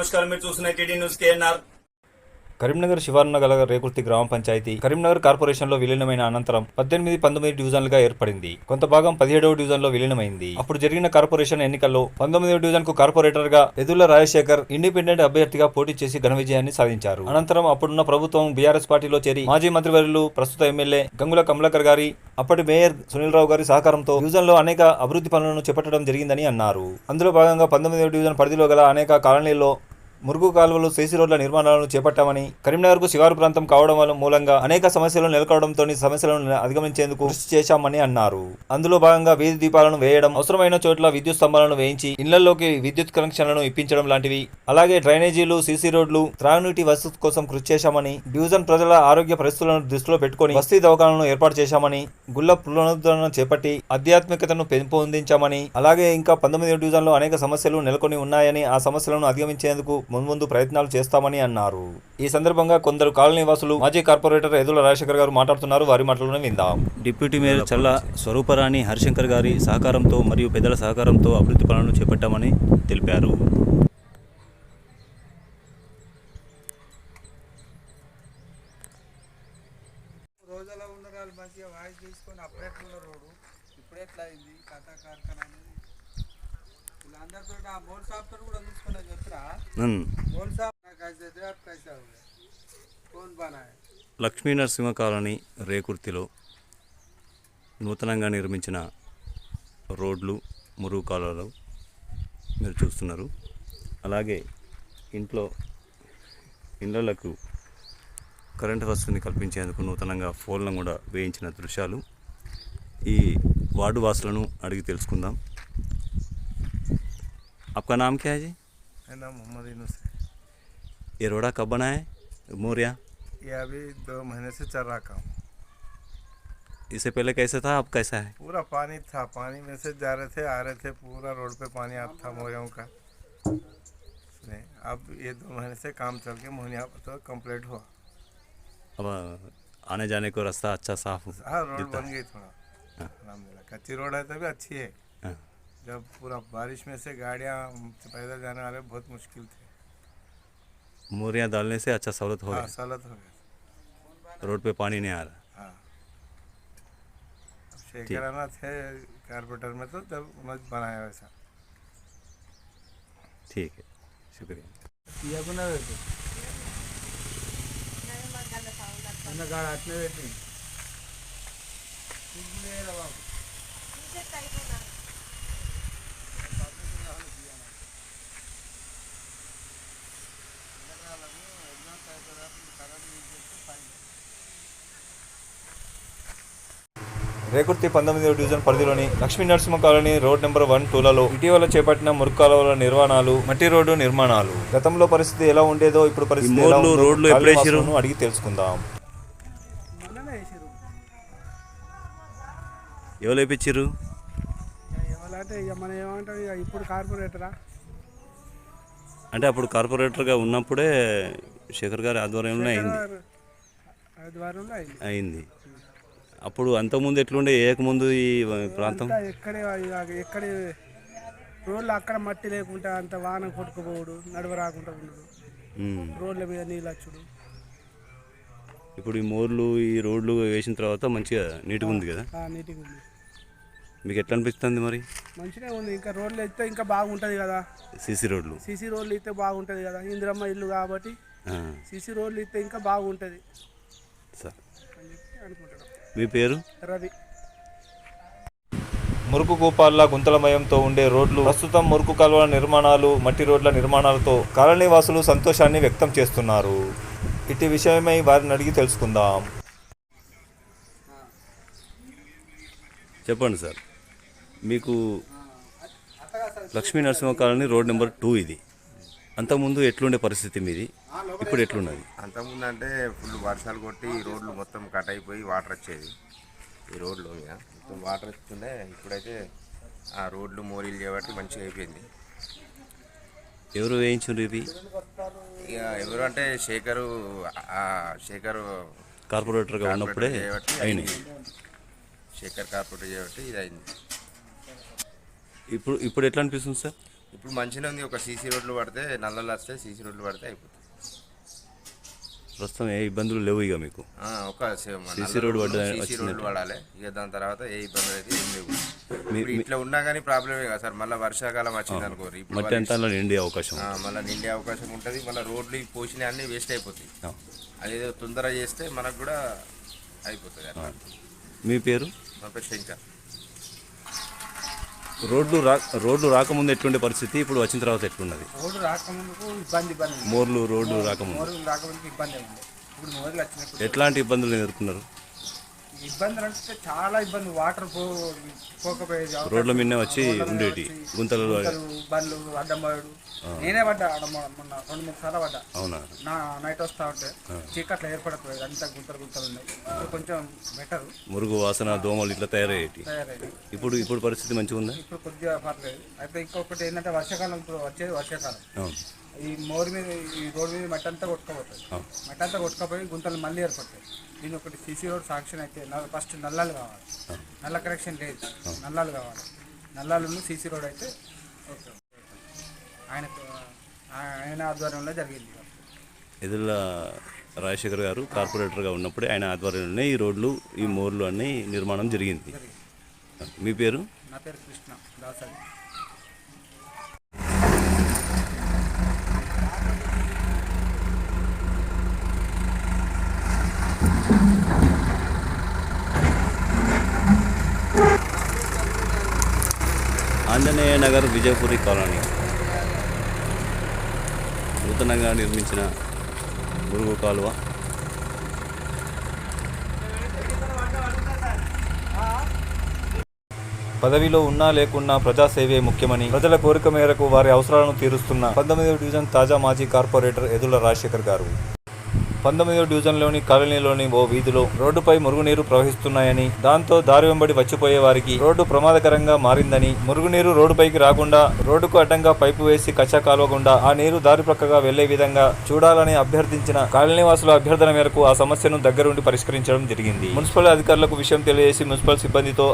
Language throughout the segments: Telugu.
నమస్కారం. మీరు చూస్తున్న టీడీ న్యూస్ కేఎన్ఆర్. కరీంనగర్ శివారున గల రేకుర్తి గ్రామ పంచాయతీ కరీంనగర్ కార్పొరేషన్లో విలీనమైన అనంతరం 18-19 డివిజన్లుగా ఏర్పడింది. కొంత భాగం 17వ డివిజన్లో విలీనమైంది. అప్పుడు జరిగిన కార్పొరేషన్ ఎన్నికల్లో 19వ డివిజన్కు కార్పొరేటర్గా ఎదుళ్ల రాజశేఖర్ ఇండిపెండెంట్ అభ్యర్థిగా పోటీ చేసి ఘన విజయాన్ని సాధించారు. అనంతరం అప్పుడున్న ప్రభుత్వం బీఆర్ఎస్ పార్టీలో చేరి మాజీ మంత్రివర్యులు ప్రస్తుత ఎమ్మెల్యే గంగుల కమలాకర్ గారి, అప్పటి మేయర్ సునీల్ రావు గారి సహకారంతో డివిజన్లో అనేక అభివృద్ధి పనులను చేపట్టడం జరిగిందని అన్నారు. అందులో భాగంగా 19వ డివిజన్ పరిధిలో గల అనేక కాలనీల్లో మురుగు కాలువలు, సీసీ రోడ్ల నిర్మాణాలను చేపట్టామని, కరీంనగర్కు శివారు ప్రాంతం కావడం మూలంగా అనేక సమస్యలు నెలకొనడంతో సమస్యలను అధిగమించేందుకు కృషి చేశామని అన్నారు. అందులో భాగంగా వీధి దీపాలను వేయడం, అవసరమైన చోట్ల విద్యుత్ స్తంభాలను వేయించి ఇళ్లలోకి విద్యుత్ కనెక్షన్లను ఇప్పించడం లాంటివి, అలాగే డ్రైనేజీలు, సీసీ రోడ్లు, త్రాగునీటి వసతి కోసం కృషి చేశామని, డివిజన్ ప్రజల ఆరోగ్య పరిస్థితులను దృష్టిలో పెట్టుకుని బస్తీ దవాఖానాలను ఏర్పాటు చేశామని, గుళ్ల పునరుద్ధరణ చేపట్టి ఆధ్యాత్మికతను పెంపొందించామని, అలాగే ఇంకా 19వ డివిజన్లో అనేక సమస్యలు నెలకొని ఉన్నాయని, ఆ సమస్యలను అధిగమించేందుకు ముందు ప్రయత్నాలు చేస్తామని అన్నారు. ఈ సందర్భంగా కొందరు కాలనీ వాసులు మాజీ కార్పొరేటర్ ఎదుళ్ల రాజశేఖర్ గారు మాట్లాడుతున్నారు. వారి మాటలను విందాం. డిప్యూటీ మేయర్ చల్ల స్వరూపరాణి హరిశంకర్ గారి సహకారంతో మరియు పెద్దల సహకారంతో అభివృద్ధి పనులను చేపట్టామని తెలిపారు. రోజుల ఉండరాలు మంచిగా వాయిస్ తీసుకొని అప్పుడెట్ల రోడ్డు ఇప్పుడెట్లా అయింది కథా కార్ఖానా అందరితో ఆ మోల్ షాప్ తో కూడా చూసుకున్నా చెప్తారా మోల్ షాప్ कैसे दे आप कैसा हो गया कौन बनाए లక్ష్మీ నరసింహ కాలనీ రేకుర్తిలో నూతనంగా నిర్మించిన రోడ్లు, మురుగు కాలువలు మీరు చూస్తున్నారు. అలాగే ఇళ్లకు కరెంటు వసతిని కల్పించేందుకు నూతనంగా ఫోన్లను కూడా వేయించిన దృశ్యాలు ఈ వార్డు వాసులను అడిగి తెలుసుకుందాం. आपका नाम क्या है जी? मेरा नाम मोहम्मद यूनुस है। ये रोड़ा कब बना है मोरिया? ये अभी 2 महीने से चल रहा काम। इससे पहले कैसा था, अब कैसा है? पूरा पानी था, पानी में से जा रहे थे आ रहे थे, पूरा रोड पे पानी आता था मोरियाओं का। अब ये 2 महीने से काम चल के मोहनिया तो कंप्लीट हुआ। अब आने जाने को रास्ता अच्छा साफ हो? हाँ, रोड बन गई थोड़ा अलहमदुलिल्लाह। कच्ची रोड है तभी अच्छी है। जब पूरा बारिश में से गाड़ियाँ पैदल जाने वाले बहुत मुश्किल थे। मोरियाँ डालने से अच्छा सहूलत हो गया। सहूलत हो गया, रोड पे पानी नहीं आ रहा। हाँ, शेखराना थे कारपेंटर में तो तब उन्होंने बनाया वैसा। ठीक है, शुक्रिया. రేకుర్తి 19వ డివిజన్ పరిధిలోని Lakshmi Narasimha colony road number 1-2లలో ఇటీవల చేపట్టిన మురుగు కాలువల నిర్మాణాలు, మట్టి రోడ్డు నిర్మాణాలు, గతంలో పరిస్థితి ఎలా ఉండేదో ఇప్పుడు పరిస్థితి ఎలా ఉందో అడిగి తెలుసుకుందాం. ఎవరు వేయించారు? ఇప్పుడు కార్పొరేటరా అంటే అప్పుడు కార్పొరేటర్గా ఉన్నప్పుడే శేఖర్ గారి ఆధ్వర్యంలో అయింది. అప్పుడు అంతకుముందు ఎట్లుండే, ఏకముందు ఈ ప్రాంతం ఎక్కడే రోడ్లు అక్కడ మట్టి లేకుండా అంత వాన కొట్టుకుపోవడు, నడువ రాకుండా ఉండడు, రోడ్ల మీద నీళ్ళు వచ్చుడు. ఇప్పుడు ఈ మోర్లు, ఈ రోడ్లు వేసిన తర్వాత మంచిగా నీట్గా ఉంది కదా? నీట్గా ఉంది. మీకు ఎట్లా అనిపిస్తుంది మరి? మంచిగా ఉంది. ఇంకా రోడ్లు అయితే ఇంకా బాగుంటుంది కదా. సీసీ రోడ్లు అయితే బాగుంటుంది కదా. ఇందిరమ్మ ఇల్లు కాబట్టి సీసీ రోడ్లు అయితే ఇంకా బాగుంటుంది సార్ అని చెప్పి అనుకుంటున్నాం. మీ పేరు? రవి. మురుకు కూపాల గుంతలమయంతో ఉండే రోడ్లు, ప్రస్తుతం మురుకు కాలువల నిర్మాణాలు, మట్టి రోడ్ల నిర్మాణాలతో కాలనీ వాసులు సంతోషాన్ని వ్యక్తం చేస్తున్నారు. ఇటు విషయమై వారిని అడిగి తెలుసుకుందాం. చెప్పండి సార్, మీకు Lakshmi Narasimha colony road number 2 ఇది. అంతకుముందు ఎట్లుండే పరిస్థితి మీది, ఇప్పుడు ఎట్లున్నది? అంతకుముందు అంటే ఫుల్ వర్షాలు కొట్టి ఈ రోడ్లు మొత్తం కట్ అయిపోయి వాటర్ వచ్చేది. ఈ రోడ్లు మొత్తం వాటర్ వస్తుండే. ఇప్పుడైతే ఆ రోడ్లు మోరీలు చేయబట్టి మంచిగా అయిపోయింది. ఎవరు వేయించారు ఇవి? ఇక ఎవరు అంటే శేఖర్ కార్పొరేటర్గా ఉన్నప్పుడే అయినాయి. శేఖర్ కార్పొరేటర్ చేయబట్టి ఇది అయింది. ఇప్పుడు ఎట్లా అనిపిస్తుంది సార్? ఇప్పుడు మంచిగా ఉంది. ఒక సీసీ రోడ్లు పడితే నల్లలు వస్తే సీసీ రోడ్లు పడితే అయిపోతుంది. ప్రస్తుతం ఏ ఇబ్బందులు లేవు ఇక మీకు? ఒక సీసీ రోడ్డు సీసీ రోడ్లు పడాలి. ఇక దాని తర్వాత ఏ ఇబ్బందులు అయితే ఏం లేవు. ఇప్పుడు ఇట్లా ఉన్నా కానీ ప్రాబ్లమే కదా సార్. మళ్ళీ వర్షాకాలం వచ్చింది అనుకోరు, ఇప్పుడు మట్టి అంతా నిండే అవకాశం మళ్ళీ నిండే అవకాశం ఉంటుంది. మళ్ళీ రోడ్లు పోసినవి అన్నీ వేస్ట్ అయిపోతాయి. అదేదో తొందరగా చేస్తే మనకు కూడా అయిపోతుంది అట్లా. మీ పేరు? మా పేరు శంకర్. రోడ్లు రాకముందు ఎట్లుండే పరిస్థితి, ఇప్పుడు వచ్చిన తర్వాత ఎట్లున్నది? రోడ్డు రాకముందుకు ఇబ్బంది మోర్లు రోడ్లు రాకముందు మోర్లు రాకముందుకు ఇబ్బంది ఉంది. ఇప్పుడు మోర్లు వచ్చినప్పుడు ఎట్లాంటి ఇబ్బందులు ఎదుర్కొన్నారు? ఇబ్బందులు అంటే చాలా ఇబ్బంది. వాటర్ పోకపోయేది, రోడ్ల మీదనే వచ్చి ఉండేటి గుంతలు బండ్లు అడ్డంబాడు. నేనే పడ్డా మొన్న 2-3 సార్లు పడ్డా. అవునా? నా నైట్ వస్తా ఉంటే చీకట్లో ఏర్పడకపోయేది, అంతా గుంతలు ఉన్నాయి. ఇప్పుడు కొంచెం బెటర్, మురుగు వాసన దోమలు ఇట్లా తయారయ్యేటి. ఇప్పుడు పరిస్థితి మంచిగా ఉందా? ఇప్పుడు కొద్దిగా పర్లేదు. అయితే ఇంకొకటి ఏంటంటే వర్షాకాలం, ఇప్పుడు వచ్చేది వర్షాకాలం. అవును. ఈ మోరు మీద, ఈ రోడ్డు మీద మట్టి అంతా కొట్టుకోపోతుంది. మట్టి అంతా కొట్టుకపోయి గుంతలు మళ్ళీ ఏర్పడతాయి. దీని ఒకటి సీసీ రోడ్ శాంక్షన్ అయితే ఫస్ట్ నల్లాలు కావాలి. నల్ల కనెక్షన్ లేదు, నల్లాలు కావాలి. నల్లాలు సీసీ రోడ్ అయితే ఓకే. ఆయన ఆధ్వర్యంలో జరిగింది. ఎదుర్ల రాజశేఖర్ గారు కార్పొరేటర్గా ఉన్నప్పుడే ఆయన ఆధ్వర్యంలోనే ఈ రోడ్లు, ఈ మోర్లు అన్నీ నిర్మాణం జరిగింది. మీ పేరు? నా పేరు కృష్ణ దాసరి. ఆంజనేయ నగర్ విజయపురి కాలనీ నూతనంగా నిర్మించిన మురుగు కాలువ. పదవిలో ఉన్నా లేకున్నా ప్రజాసేవే ముఖ్యమని ప్రజల కోరిక మేరకు వారి అవసరాలను తీరుస్తున్న 19వ డివిజన్ తాజా మాజీ కార్పొరేటర్ ఎదుల రాజశేఖర్ గారు 19వ డివిజన్లోని కాలనీలోని ఓ వీధిలో రోడ్డుపై మురుగునీరు ప్రవహిస్తున్నాయని, దాంతో దారి వెంబడి వచ్చిపోయే వారికి రోడ్డు ప్రమాదకరంగా మారిందని, మురుగునీరు రోడ్డుపైకి రాకుండా రోడ్డుకు అడ్డంగా పైపు వేసి కచ్చా కాలువకుండా ఆ నీరు దారి ప్రక్కగా వెళ్లే విధంగా చూడాలని అభ్యర్థించిన కాలనీవాసుల అభ్యర్థన మేరకు ఆ సమస్యను దగ్గరుండి పరిష్కరించడం జరిగింది. మున్సిపల్ అధికారులకు విషయం తెలియజేసి మున్సిపల్ సిబ్బందితో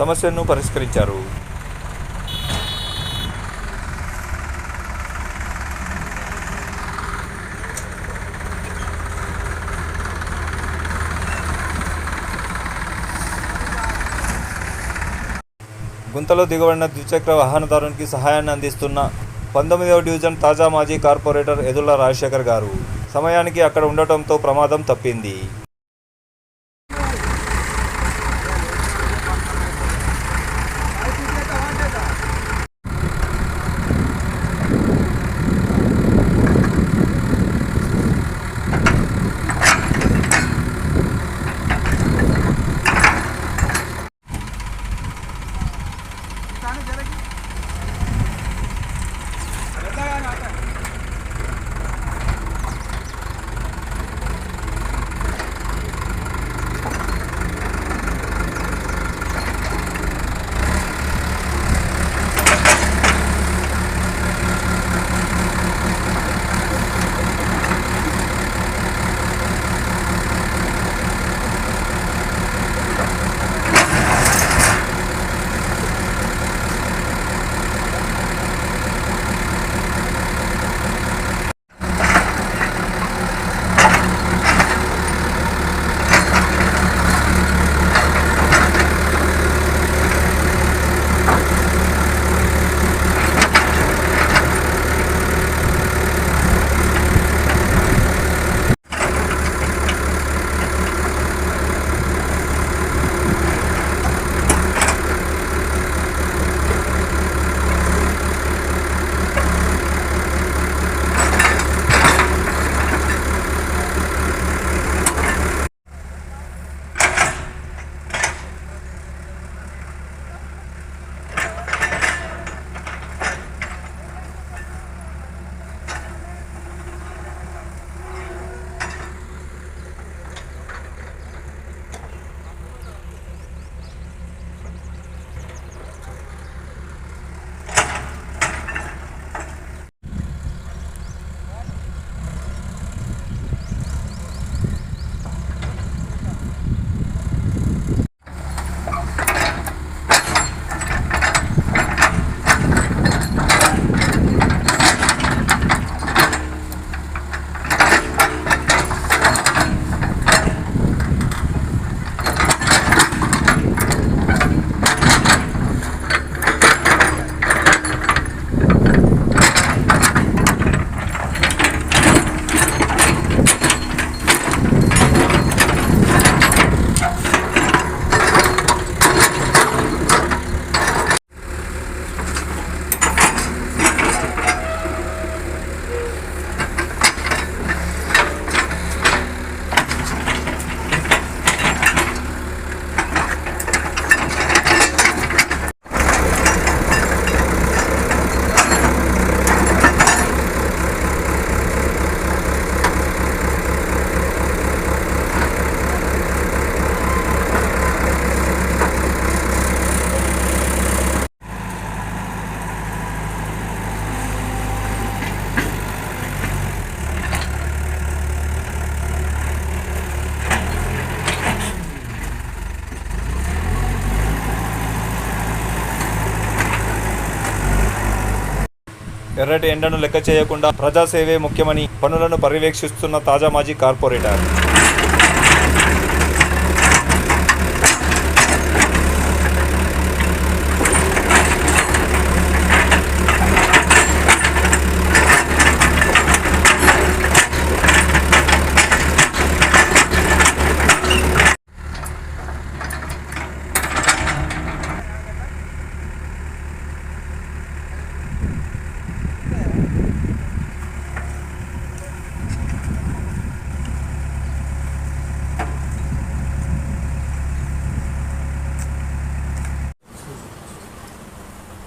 సమస్యను పరిష్కరించారు. గుంతలో దిగబడిన ద్విచక్ర వాహనదారునికి సహాయాన్ని అందిస్తున్న 19వ డివిజన్ తాజా మాజీ కార్పొరేటర్ ఎదుల రాజశేఖర్ గారు సమయానికి అక్కడ ఉండటంతో ప్రమాదం తప్పింది. ఎర్రటి ఎండను లెక్క చేయకుండా ప్రజాసేవే ముఖ్యమని పనులను పర్యవేక్షిస్తున్న తాజా మాజీ కార్పొరేటర్.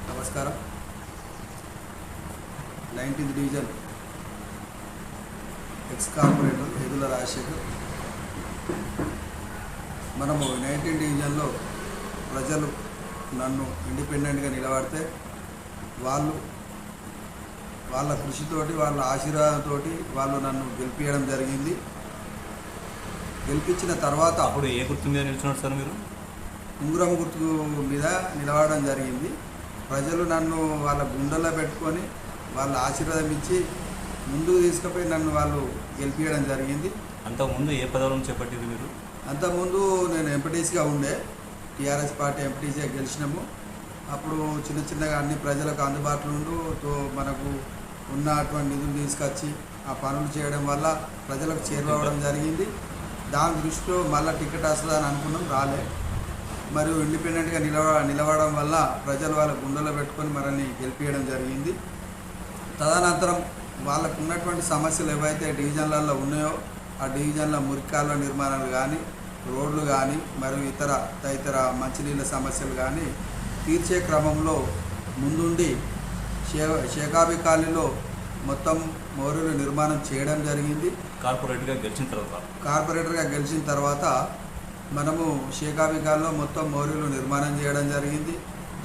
నమస్కారం. 19th division ex corporator Yedula Rajasekhar. మనము 19th డివిజన్లో ప్రజలు నన్ను ఇండిపెండెంట్గా నిలబడితే వాళ్ళ కృషితోటి వాళ్ళ ఆశీర్వాదంతో వాళ్ళు నన్ను గెలిపించడం జరిగింది. గెలిపించిన తర్వాత అప్పుడు ఏ గుర్తు మీద నిల్చున్నారు సార్ మీరు? ఉంగరం గుర్తు మీద నిలబడడం జరిగింది. ప్రజలు నన్ను వాళ్ళ గుండెల్లో పెట్టుకొని వాళ్ళ ఆశీర్వాదం ఇచ్చి ముందుకు తీసుకుపోయి నన్ను వాళ్ళు గెలిపించడం జరిగింది. అంతకుముందు ఏ పదవులను చేపట్టింది మీరు? అంతకుముందు నేను ఎంపీటీసీగా ఉండే, టీఆర్ఎస్ పార్టీ ఎంపీటీసీగా గెలిచినాము. అప్పుడు చిన్న చిన్నగా అన్ని ప్రజలకు అందుబాటులో ఉంటూ మనకు ఉన్నటువంటి నిధులు తీసుకొచ్చి ఆ పనులు చేయడం వల్ల ప్రజలకు చేరువవడం జరిగింది. దాని దృష్టిలో మళ్ళీ టికెట్ వస్తుందని అనుకున్నాం, రాలే. మరియు ఇండిపెండెంట్గా నిలవడం వల్ల ప్రజలు వాళ్ళ గుండెలో పెట్టుకొని మనల్ని గెలిపించడం జరిగింది. తదనంతరం వాళ్ళకు ఉన్నటువంటి సమస్యలు ఏవైతే డివిజన్లలో ఉన్నాయో ఆ డివిజన్ల మురికాల నిర్మాణాలు కానీ, రోడ్లు కానీ, మరియు తదితర మంచినీళ్ళ సమస్యలు కానీ తీర్చే క్రమంలో ముందుండి షేకాబీ కాలనీలో మొత్తం మోరీలు నిర్మాణం చేయడం జరిగింది. కార్పొరేటర్గా గెలిచిన తర్వాత మనము షేకాబీ కాలనీలో మొత్తం మోరీలు నిర్మాణం చేయడం జరిగింది.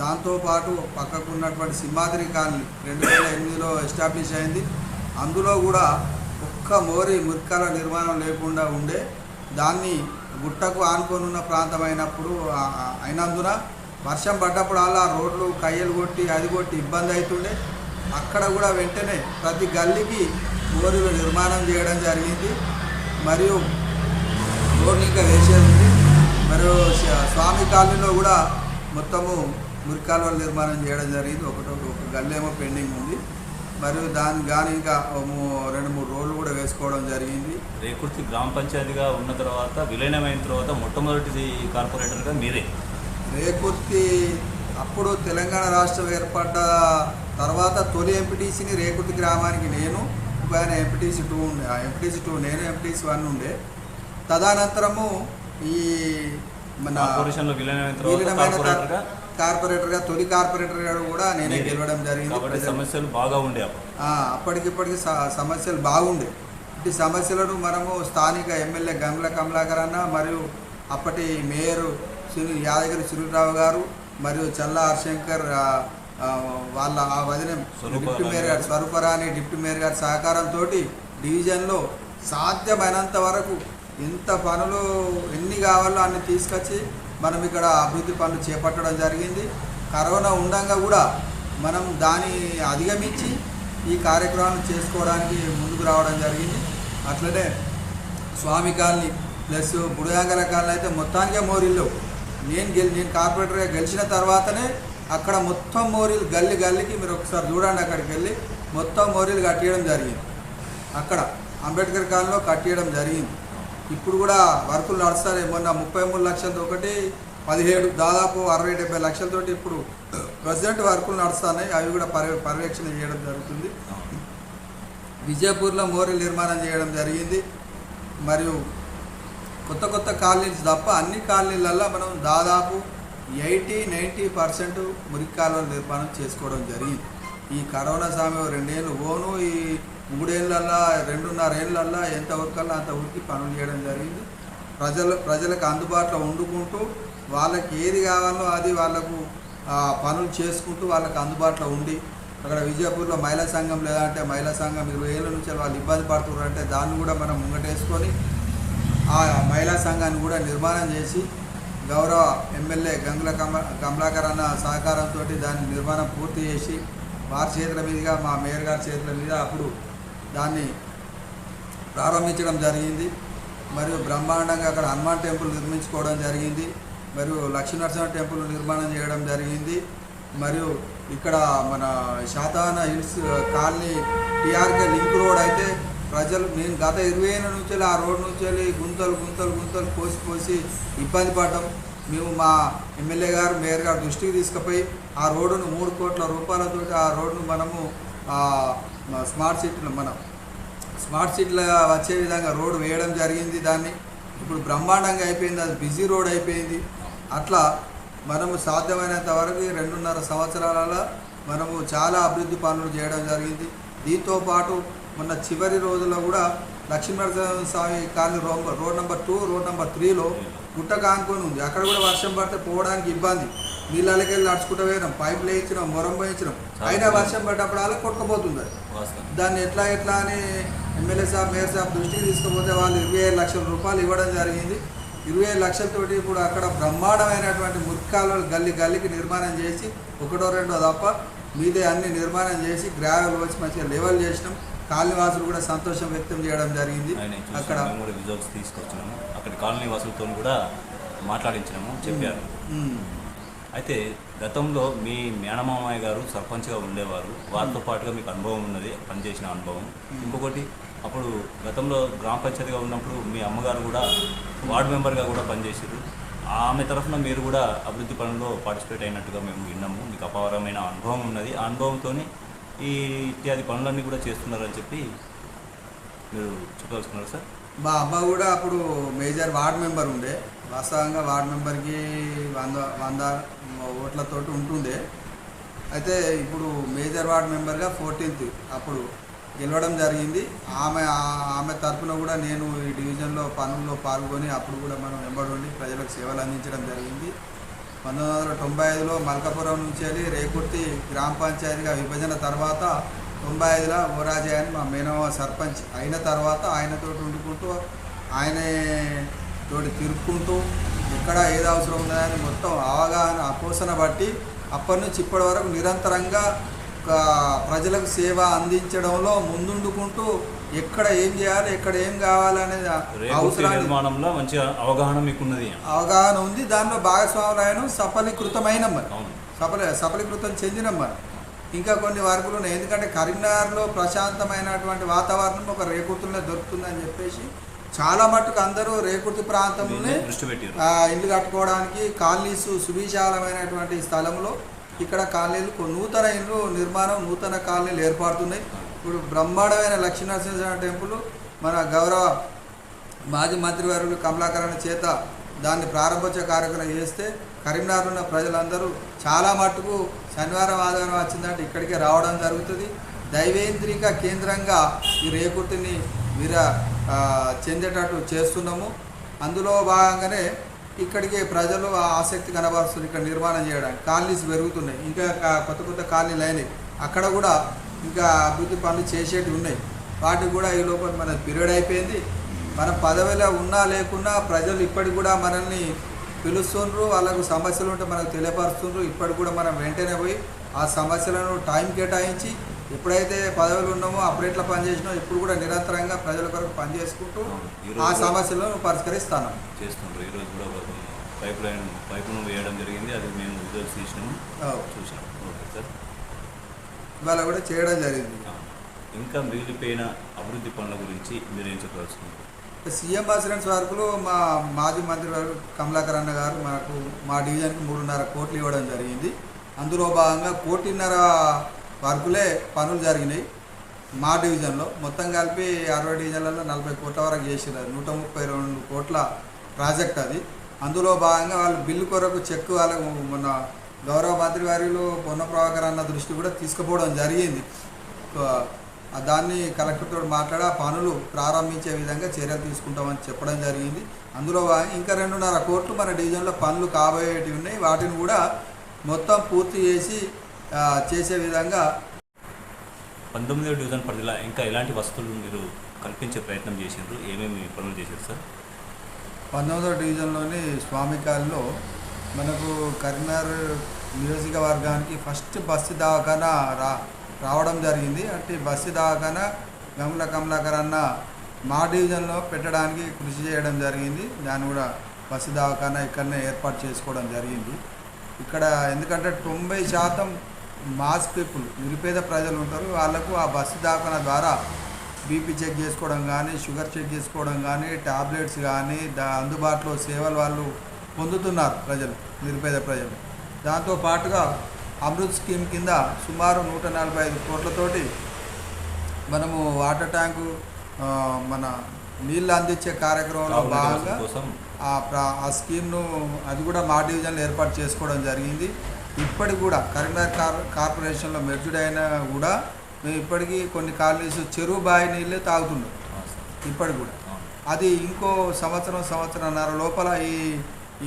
దాంతోపాటు పక్కకు ఉన్నటువంటి సింహాద్రి కాలనీ 2008లో ఎస్టాబ్లిష్ అయింది. అందులో కూడా ఒక్క మురికాల నిర్మాణం లేకుండా ఉండే, దాన్ని గుట్టకు ఆనుకొని ఉన్న ప్రాంతం అయినందున వర్షం పడ్డప్పుడు అలా రోడ్లు కయ్యలు కొట్టి అది కొట్టి ఇబ్బంది అవుతుండే. అక్కడ కూడా వెంటనే ప్రతి గల్లీకి మోరీలు నిర్మాణం చేయడం జరిగింది. మరియు రోడ్లు ఇంకా వేసేది ఉంది. మరియు స్వామి కాలనీలో కూడా మొత్తము మురికాలువల నిర్మాణం చేయడం జరిగింది. ఒక గల్లీ ఏమో పెండింగ్ ఉంది. మరియు దాని ఇంకా 2-3 రోడ్లు కూడా వేసుకోవడం జరిగింది. రేకుర్తి గ్రామ పంచాయతీగా ఉన్న తర్వాత, విలీనమైన తర్వాత మొట్టమొదటి కార్పొరేటర్గా మీరే. రేకుర్తి అప్పుడు తెలంగాణ రాష్ట్రం ఏర్పడ్డ తర్వాత తొలి ఎంపీటీసీని రేకుర్తి గ్రామానికి నేను, ఆయన ఎంపీటీసీ 2 ఉండే. ఎంపీటీసీ 2 నేను, ఎంపీటీసీ 1 ఉండే. తదనంతరము ఈ మన కార్పొరేటర్గా తొలి కార్పొరేటర్గా కూడా నేనే గెలవడం జరిగింది. సమస్యలు బాగా ఉండే అప్పటికిప్పటికి సమస్యలు బాగుండే. ఇటు సమస్యలను మనము స్థానిక ఎమ్మెల్యే గంగుల కమలాకర్ అన్న, మరియు అప్పటి మేయర్ యాదగిరి సునీలరావు గారు, మరియు చల్లా హర్శంకర్ వాళ్ళ ఆ వదిన డిప్యూటీ మేయర్ గారు స్వరూపరాణి డిప్యూటీ మేయర్ గారి సహకారంతో డివిజన్లో సాధ్యమైనంత వరకు ఎంత పనులు ఎన్ని కావాలో అన్ని తీసుకొచ్చి మనం ఇక్కడ అభివృద్ధి పనులు చేపట్టడం జరిగింది. కరోనా ఉండగా కూడా మనం దాన్ని అధిగమించి ఈ కార్యక్రమాన్ని చేసుకోవడానికి ముందుకు రావడం జరిగింది. అట్లనే స్వామి కాలనీ ప్లస్ బుడయాంగల కాలనీ అయితే మొత్తానికే మోరీళ్ళు నేను కార్పొరేటర్గా గెలిచిన తర్వాతనే అక్కడ మొత్తం మోరీలు గల్లీకి మీరు ఒకసారి చూడండి, అక్కడికి వెళ్ళి మొత్తం మోరీలు కట్టేయడం జరిగింది. అక్కడ అంబేద్కర్ కాలనీలో కట్టేయడం జరిగింది. ఇప్పుడు కూడా వర్కులు నడుస్తారు. మొన్న 33 లక్షలతో ఒకటి 17 దాదాపు 60-70 లక్షలతోటి ఇప్పుడు ప్రజెంట్ వర్కులు నడుస్తున్నాయి. అవి కూడా పర్యవేక్షణ చేయడం జరుగుతుంది. విజయపూర్లో మోరీలు నిర్మాణం చేయడం జరిగింది. మరియు కొత్త కాలనీస్ తప్ప అన్ని కాలనీలలో మనం దాదాపు 80-90% మురికి కాలువల నిర్మాణం చేసుకోవడం జరిగింది. ఈ కరోనా సమయం 2 ఏళ్ళు ఓను, ఈ 3 ఏళ్ళల్లో 2.5 ఏళ్ళల్లో ఎంత ఉరకల్లో అంత ఉరికి పనులు చేయడం జరిగింది. ప్రజలకు అందుబాటులో వండుకుంటూ వాళ్ళకి ఏది కావాలో అది వాళ్ళకు పనులు చేసుకుంటూ వాళ్ళకి అందుబాటులో ఉండి, అక్కడ విజయపూర్లో మహిళా సంఘం లేదంటే మహిళా సంఘం 20 ఏళ్ళ నుంచి వాళ్ళు ఇబ్బంది పడుతున్నారంటే దాన్ని కూడా మనం ముంగటేసుకొని ఆ మహిళా సంఘాన్ని కూడా నిర్మాణం చేసి గౌరవ ఎమ్మెల్యే గంగుల కమలాకర్ అన్న సహకారంతో దాని నిర్మాణం పూర్తి చేసి వారి చేతుల మీదుగా మా మేయర్ గారి చేతుల మీద అప్పుడు దాన్ని ప్రారంభించడం జరిగింది. మరియు బ్రహ్మాండంగా అక్కడ హనుమాన్ టెంపుల్ నిర్మించుకోవడం జరిగింది. మరియు లక్ష్మీనరసింహ టెంపుల్ నిర్మాణం చేయడం జరిగింది. మరియు ఇక్కడ మన శాతాన hills colony TRK link road అయితే ప్రజలు మేము గత 20 ఏళ్ళ నుంచి ఆ రోడ్ నుంచి వెళ్ళి గుంతలు కోసి ఇబ్బంది పడ్డాం. మేము మా ఎమ్మెల్యే గారు మేయర్ గారు దృష్టికి తీసుకుపోయి ఆ రోడ్డును 3 కోట్ల రూపాయలతో ఆ రోడ్డును మనము స్మార్ట్ సిటీలో వచ్చే విధంగా రోడ్డు వేయడం జరిగింది. దాన్ని ఇప్పుడు బ్రహ్మాండంగా అయిపోయింది. అది బిజీ రోడ్ అయిపోయింది. అట్లా మనము సాధ్యమైనంత వరకు 2.5 సంవత్సరాలలో మనము చాలా అభివృద్ధి పనులు చేయడం జరిగింది. దీంతో పాటు మొన్న చివరి రోజుల్లో కూడా Lakshminarasimha Swami colony road number 2 road number 3లో గుట్ట కానుకొని ఉంది. అక్కడ కూడా వర్షం పడితే పోవడానికి ఇబ్బంది. నీళ్ళకి వెళ్ళి నడుచుకుంటూ పోయినాం, పైపులు వేయించినాం, మొరం వేయించినాం. అయినా వర్షం పడ్డప్పుడు అలా కొట్టుకుపోతుంది. దాన్ని ఎట్లా అని ఎమ్మెల్యే సాబ్ మేయర్ సాబ్ దృష్టికి తీసుకుపోతే వాళ్ళు 25 లక్షల రూపాయలు ఇవ్వడం జరిగింది. 25 లక్షలతోటి ఇప్పుడు అక్కడ బ్రహ్మాండమైనటువంటి మురికాలు గల్లీకి నిర్మాణం చేసి 1-2 తప్ప మీదే అన్ని నిర్మాణం చేసి గ్రావెల్ వచ్చి మంచిగా లెవెల్ చేసినాం. కాలనీ వాసులు కూడా సంతోషం వ్యక్తం చేయడం జరిగింది. అక్కడ విజువల్స్ తీసుకొచ్చినాము, అక్కడ కాలనీ వాసులతో కూడా మాట్లాడించినాము, చెప్పారు. అయితే గతంలో మీ మేనమామయ్య గారు సర్పంచ్గా ఉండేవారు, వారితో పాటుగా మీకు అనుభవం ఉన్నది, పనిచేసిన అనుభవం. ఇంకొకటి అప్పుడు గతంలో గ్రామ పంచాయతీగా ఉన్నప్పుడు మీ అమ్మగారు కూడా వార్డు మెంబర్గా కూడా పనిచేసారు. ఆమె తరఫున మీరు కూడా అభివృద్ధి పనుల్లో పార్టిసిపేట్ అయినట్టుగా మేము విన్నాము. మీకు అపారమైన అనుభవం ఉన్నది. ఆ అనుభవంతో ఈ ఇత్యాది పనులన్నీ కూడా చేస్తున్నారని చెప్పి మీరు చెప్పదలుచుకున్నారు సార్. మా అమ్మ కూడా అప్పుడు మేజర్ వార్డ్ మెంబర్ ఉండే. వాస్తవంగా వార్డ్ మెంబర్కి 100 ఓట్లతో ఉంటుండే. అయితే ఇప్పుడు మేజర్ వార్డ్ మెంబర్గా 14th అప్పుడు గెలవడం జరిగింది. ఆమె తరఫున కూడా నేను ఈ డివిజన్లో పనుల్లో పాల్గొని అప్పుడు కూడా మనం వెంబడి ఉండి ప్రజలకు సేవలు అందించడం జరిగింది. 1995లో మల్కాపురం నుంచి వెళ్ళి రేకుర్తి గ్రామ పంచాయతీగా విభజన తర్వాత 95లో ఓరాజే అని మా మేనమామ సర్పంచ్ అయిన తర్వాత ఆయనతో ఉండుకుంటూ ఆయనే తోటి తిరుక్కుంటూ ఎక్కడ ఏది అవసరం ఉన్నదని మొత్తం అవగాహన అపోసన బట్టి అప్పటి నుంచి ఇప్పటి వరకు నిరంతరంగా ప్రజలకు సేవ అందించడంలో ముందుండుకుంటూ ఎక్కడ ఏం చేయాలి, ఎక్కడ ఏం కావాలనేది నిర్మాణంలో మంచి అవగాహన ఉంది. దానిలో భాగస్వాములైన సఫలీకృతమైన సఫలీకృతం చెందిన మరి ఇంకా కొన్ని వర్కులు ఉన్నాయి. ఎందుకంటే కరీంనగర్లో ప్రశాంతమైనటువంటి వాతావరణం ఒక రేకుర్తిలో దొరుకుతుందని చెప్పేసి చాలా మట్టుకు అందరూ రేకుర్తి ప్రాంతంలోనే ఇల్లు కట్టుకోవడానికి కాలనీస్ సువిశాలమైనటువంటి స్థలంలో ఇక్కడ కాలనీలు నూతన ఇల్లు నిర్మాణం, నూతన కాలనీలు ఏర్పడుతున్నాయి. ఇప్పుడు బ్రహ్మాండమైన లక్ష్మీనరసింహ టెంపుల్ మన గౌరవ మాజీ మంత్రివర్యులు కమలాకరణ చేత దాన్ని ప్రారంభోత్సవ కార్యక్రమం చేస్తే కరీంనగర్ ఉన్న ప్రజలందరూ చాలా మట్టుకు శనివారం ఆదివారం వచ్చిందంటే ఇక్కడికే రావడం జరుగుతుంది. దైవేంద్రిక కేంద్రంగా ఈ రేకుర్తిని చెందేటట్టు చేస్తున్నాము. అందులో భాగంగానే ఇక్కడికి ప్రజలు ఆసక్తి కనబరుస్తుంది. ఇక్కడ నిర్మాణం చేయడానికి కాలనీస్ పెరుగుతున్నాయి, ఇంకా కొత్త కాలనీలు అయినాయి. అక్కడ కూడా ఇంకా అభివృద్ధి పనులు చేసేటివి ఉన్నాయి. వాటికి కూడా ఈ లోపల మన పీరియడ్ అయిపోయింది. మనం పదవిలో ఉన్నా లేకున్నా ప్రజలు ఇప్పటికి కూడా మనల్ని పిలుస్తుండ్రు, వాళ్ళకు సమస్యలు ఉంటే మనకు తెలియపరుస్తుండ్రు. ఇప్పటికి కూడా మనం వెంటనే పోయి ఆ సమస్యలను టైం కేటాయించి ఎప్పుడైతే పదవులు ఉన్నామో అప్పుడు ఎట్లా పనిచేసినామో ఇప్పుడు కూడా నిరంతరంగా ప్రజల కొరకు పనిచేసుకుంటూ ఆ సమస్యలను పరిష్కరిస్తాను చేస్తుండ్రు. ఈరోజు కూడా పైపును వేయడం జరిగింది, అది మేము విజువల్స్ తీసినాము, చూసాం. ఓకే సార్, ఇవాళ కూడా చేయడం జరిగింది. ఇంకా మిగిలిపోయిన అభివృద్ధి పనుల గురించి మీరు ఏం చెప్పాల్సింది? సీఎం అసిడెంట్స్ వర్కులు మా మాజీ మంత్రి వారు కమలాకర్ అన్న గారు మనకు మా డివిజన్కి 3.5 కోట్లు ఇవ్వడం జరిగింది. అందులో భాగంగా 1.5 కోట్ల వర్కులే పనులు జరిగినాయి మా డివిజన్లో. మొత్తం కలిపి 60 డివిజన్లలో 40 కోట్ల వరకు చేసినారు. 132 కోట్ల ప్రాజెక్ట్ అది. అందులో భాగంగా వాళ్ళు బిల్లు కొరకు చెక్ వాళ్ళకు మొన్న గౌరవ మంత్రి వారిలో పొన్న ప్రభాకర్ అన్న దృష్టి కూడా తీసుకుపోవడం జరిగింది. దాన్ని కలెక్టర్తో మాట్లాడి ఆ పనులు ప్రారంభించే విధంగా చర్యలు తీసుకుంటామని చెప్పడం జరిగింది. అందులో ఇంకా 2.5 కోట్లు మన డివిజన్లో పనులు కాబోయేటివి ఉన్నాయి. వాటిని కూడా మొత్తం పూర్తి చేసే విధంగా 19వ డివిజన్ పరిధిలో ఇంకా ఎలాంటి వసతులు మీరు కల్పించే ప్రయత్నం చేశారు? ఏమేమి పనులు చేశారు సార్? 19వ డివిజన్లోని స్వామి కాలనీలో మనకు కరీంనగర్ నియోజకవర్గానికి ఫస్ట్ బస్సు దవాఖానా రావడం జరిగింది. అంటే బస్సు దవాఖానా గంగుల కమలాకర్ అన్న మా డివిజన్లో పెట్టడానికి కృషి చేయడం జరిగింది. దాన్ని కూడా బస్సు దవాఖానా ఇక్కడనే ఏర్పాటు చేసుకోవడం జరిగింది. ఇక్కడ ఎందుకంటే 90% మాస్ పీపుల్ నిరుపేద ప్రజలు ఉంటారు. వాళ్ళకు ఆ బస్సు దవాఖానా ద్వారా బీపీ చెక్ చేసుకోవడం కానీ, షుగర్ చెక్ చేసుకోవడం కానీ, టాబ్లెట్స్ కానీ అందుబాటులో సేవలు వాళ్ళు పొందుతున్నారు ప్రజలు, నిరుపేద ప్రజలు. దాంతో పాటుగా అమృత్ స్కీమ్ కింద సుమారు 145 కోట్లతోటి మనము వాటర్ ట్యాంకు మన నీళ్ళు అందించే కార్యక్రమంలో భాగంగా ఆ స్కీమ్ను అది కూడా మా డివిజన్లో ఏర్పాటు చేసుకోవడం జరిగింది. ఇప్పటికి కూడా కరీంనగర్ కార్పొరేషన్లో మెర్జ్డ్ అయినా కూడా మేము ఇప్పటికీ కొన్ని కాలనీస్ చెరువు బావి నీళ్ళే తాగుతున్నాం ఇప్పటికి కూడా. అది ఇంకో సంవత్సరంన్నర లోపల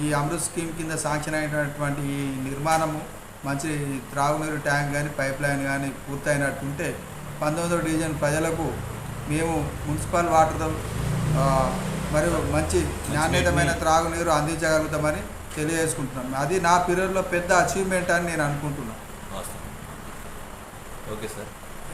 ఈ అమృత్ స్కీమ్ కింద శాంక్షన్ అయినటువంటి ఈ నిర్మాణము మంచి త్రాగునీరు ట్యాంక్ కానీ పైప్ లైన్ కానీ పూర్తయినట్టుంటే 19వ డివిజన్ ప్రజలకు మేము మున్సిపల్ వాటర్ మరియు మంచి నాణ్యతమైన త్రాగునీరు అందించగలుగుతామని తెలియజేసుకుంటున్నాం. అది నా పీరియడ్లో పెద్ద అచీవ్మెంట్ అని నేను అనుకుంటున్నాను. ఓకే సార్,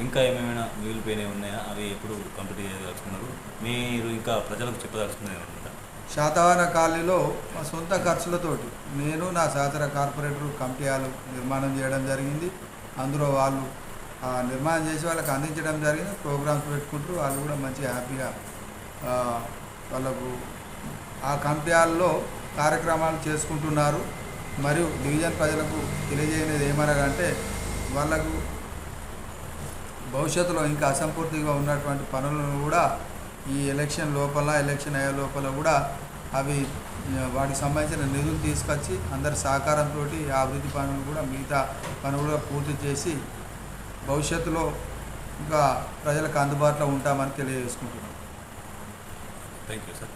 ఇంకా ఏమైనా మిగిలిపోయినవి ఉన్నాయా? అవి ఎప్పుడు కంప్లీట్ చేయదలుచుకున్నారు? మీరు ఇంకా ప్రజలకు చెప్పదలుచుకున్నారు అనుకుంటా. శాతవాహన కాలనీలో మా సొంత ఖర్చులతోటి నేను నా సహచర కార్పొరేటర్ కమిటీ హాలు నిర్మాణం చేయడం జరిగింది. అందులో వాళ్ళు నిర్మాణం చేసి వాళ్ళకి అందించడం జరిగింది. ప్రోగ్రామ్స్ పెట్టుకుంటారు, వాళ్ళు కూడా మంచిగా హ్యాపీగా వాళ్ళకు ఆ కమిటీ హాల్లో కార్యక్రమాలు చేసుకుంటున్నారు. మరియు డివిజన్ ప్రజలకు తెలియజేయనేది ఏమనగంటే వాళ్ళకు భవిష్యత్తులో ఇంకా అసంపూర్తిగా ఉన్నటువంటి పనులను కూడా ఈ ఎలక్షన్ అయ్యే లోపల కూడా అవి వాటికి సంబంధించిన నిధులు తీసుకొచ్చి అందరి సహకారంతో ఆ అభివృద్ధి పనులు కూడా మిగతా పనులు కూడా పూర్తి చేసి భవిష్యత్తులో ఇంకా ప్రజలకు అందుబాటులో ఉంటామని తెలియజేసుకుంటున్నాం. Thank you sir.